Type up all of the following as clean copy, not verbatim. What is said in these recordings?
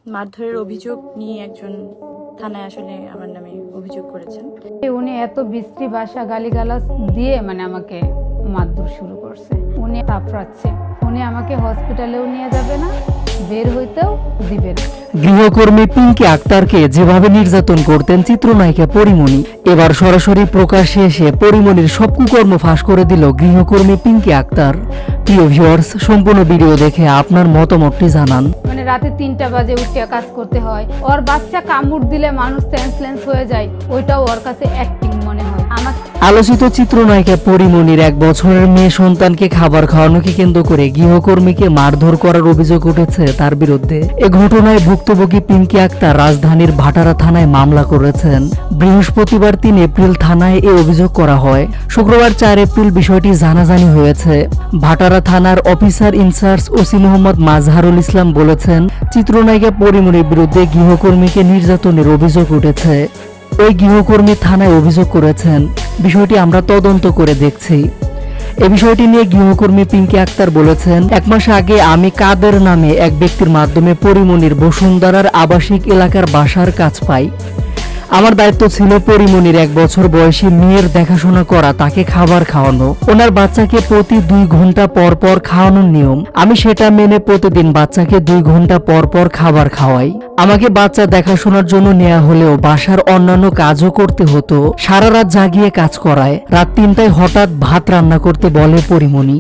মারধরের অভিযোগ নিয়ে একজন থানায় আসলে আমার নামে অভিযোগ করেছেন। উনি এত বিশ্রী ভাষা গালিগালাজ দিয়ে আমাকে মারধর শুরু করছে। উনি তাপড়াচ্ছে, উনি আমাকে হসপিটালেও নিয়ে যাবে না, বের হইতেও দিবে না। গৃহকর্মী পিঙ্কি আক্তারকে যেভাবে নির্যাতন করতেন চিত্রনায়িকা পরিমণি, এবার সরাসরি প্রকাশ্যে এসে পরিমণির সব কুকর্ম ফাঁস করে দিল গৃহকর্মী পিঙ্কি আক্তার। প্রিয় ভিউয়ার্স, সম্পূর্ণ ভিডিও দেখে আপনার মতামতটি জানান। রাতে ৩টা বাজে উঠে কাজ করতে হয়, ওর বাচ্চা কামড় দিলে মানুষ সেন্সলেস হয়ে যায়, ওইটাও ওর কাছে অ্যাক্টিং মনে হয়। আলোচিত চিত্রনায়িকা পরিমণির 1 বছরের মেয়ে সন্তানকে খাবার খাওয়ানোকে কেন্দ্র করে গৃহকর্মীকে মারধর করার অভিযোগ উঠেছে তার বিরুদ্ধে। এ ঘটনায় ভুক্তভোগী পিঙ্কি আক্তার রাজধানীর ভাটারা থানায় মামলা করেছেন। বৃহস্পতিবার ৩ এপ্রিল থানায় এ অভিযোগ করা হয়। শুক্রবার ৪ এপ্রিল বিষয়টি জানাজানি হয়েছে। ভাটারা থানার officer in charge OC Mohammad Mazharul Islam বলেছেন, চিত্রনায়িকা পরিমণির বিরুদ্ধে গৃহকর্মীকে নির্যাতনের অভিযোগ উঠেছে। ওই গৃহকর্মী থানায় অভিযোগ করেছেন। বিষয়টি আমরা তদন্ত করে দেখছি। এ বিষয়টি নিয়ে গৃহকর্মী পিঙ্কি আক্তার বলেছেন, 1 মাস আগে আমি কাদের নামে এক ব্যক্তির মাধ্যমে পরিমণির বসুন্ধরার আবাসিক এলাকার বাসার কাজ পাই। আমার দায়িত্ব ছিল পরিমণির 1 বছর বয়সী মেয়ের দেখাশোনা করা, তাকে খাবার খাওয়ানো, ওনার বাচ্চাকে প্রতি 2 ঘন্টা পর পর খাওয়ানোর নিয়ম। আমি সেটা মেনে প্রতিদিন বাচ্চাকে 2 ঘন্টা পর পর খাবার খাওয়াই। আমাকে বাচ্চা দেখাশোনার জন্য নেওয়া হলেও বাসার অন্যান্য কাজও করতে হতো। সারা রাত জাগিয়ে কাজ করায়। রাত 3টায় হঠাৎ ভাত রান্না করতে বলে পরিমণি।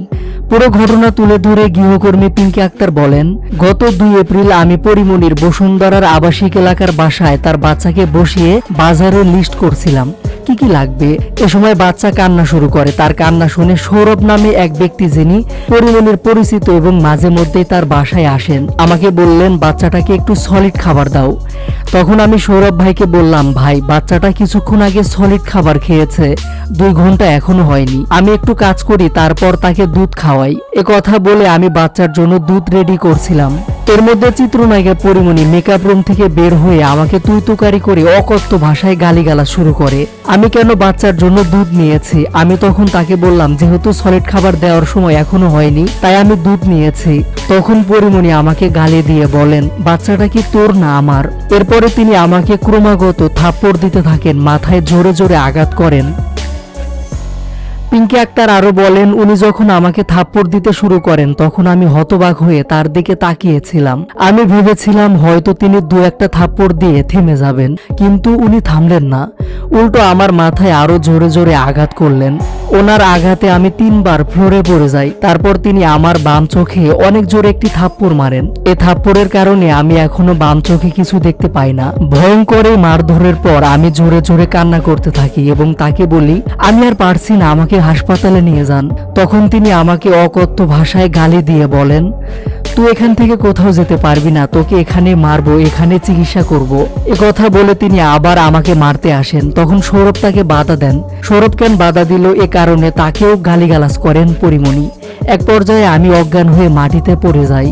পুরো ঘটনা তুলে ধরে গৃহকর্মী পিঙ্কি আক্তার বলেন, গত 2 এপ্রিল আমি পরিমণির বসুন্ধরার আবাসিক এলাকার বাসায় তার বাচ্চাকে বসিয়ে বাজারে লিস্ট করছিলাম কি কি লাগবে। এ সময় বাচ্চা কান্না শুরু করে। তার কান্না শুনে সৌরভ নামে এক ব্যক্তি, যিনি পরিমণির পরিচিত এবং মাঝে মধ্যেই তার বাসায় আসেন, আমাকে বললেন বাচ্চাটাকে একটু সলিড খাবার দাও। তখন আমি সৌরভ ভাইকে বললাম, ভাই বাচ্চাটা কিছুক্ষণ আগে সলিড খাবার খেয়েছে, 2 ঘন্টা এখনো হয়নি, আমি একটু কাজ করি তারপর তাকে দুধ খাওয়াই। এ কথা বলে আমি বাচ্চার জন্য দুধ রেডি করছিলাম। এর মধ্যে চিত্রনায়িকা পরিমণি মেকআপ রুম থেকে বের হয়ে আমাকে তুই-তুকারি করে অকথ্য ভাষায় গালিগালাজ শুরু করে। আমি কেন বাচ্চার জন্য দুধ নিয়েছি। আমি তখন তাকে বললাম, যেহেতু সলিড খাবার দেওয়ার সময় এখনো হয়নি তাই আমি দুধ নিয়েছি। তখন পরিমণি আমাকে গালি দিয়ে বলেন, বাচ্চাটা কি তোর না আমার। এরপরে তিনি আমাকে ক্রমাগত থাপ্পড় দিতে থাকেন, মাথায় জোরে জোরে আঘাত করেন। পিঙ্কি আক্তার আরো বলেন, উনি যখন আমাকে থাপ্পড় দিতে শুরু করেন তখন আমি হতবাক হয়ে তার দিকে তাকিয়েছিলাম। আমি ভেবেছিলাম হয়তো তিনি 2-1টা থাপ্পড় দিয়ে থেমে যাবেন, কিন্তু উনি থামলেন না। উল্টো আমার মাথায় আরো জোরে জোরে আঘাত করলেন। ওনার আঘাতে আমি 3বার ফ্লোরে পড়ে যাই। তারপর তিনি আমার বাম চোখে অনেক জোরে একটি থাপ্পড় মারেন। এ থাপ্পড়ের কারণে আমি এখনো বাম চোখে কিছু দেখতে পাই না। ভয়ঙ্কর এই মারধরের পর আমি জোরে জোরে কান্না করতে থাকি এবং তাকে বলি, আমি আর পারছি না, আমাকে হাসপাতালে নিয়ে যান। তখন তিনি আমাকে অকথ্য ভাষায় গালি দিয়ে বলেন, তুই এখান থেকে কোথাও যেতে পারবি না, তোকে এখানে মারবো, এখানে চিকিৎসা করব। এ কথা বলে তিনি আবার আমাকে মারতে আসেন। তখন সৌরভ তাকে বাধা দেন। সৌরভ কেন বাধা দিল এ কারণে তাকেও গালিগালাজ করেন পরিমণি। এক পর্যায়ে আমি অজ্ঞান হয়ে মাটিতে পড়ে যাই।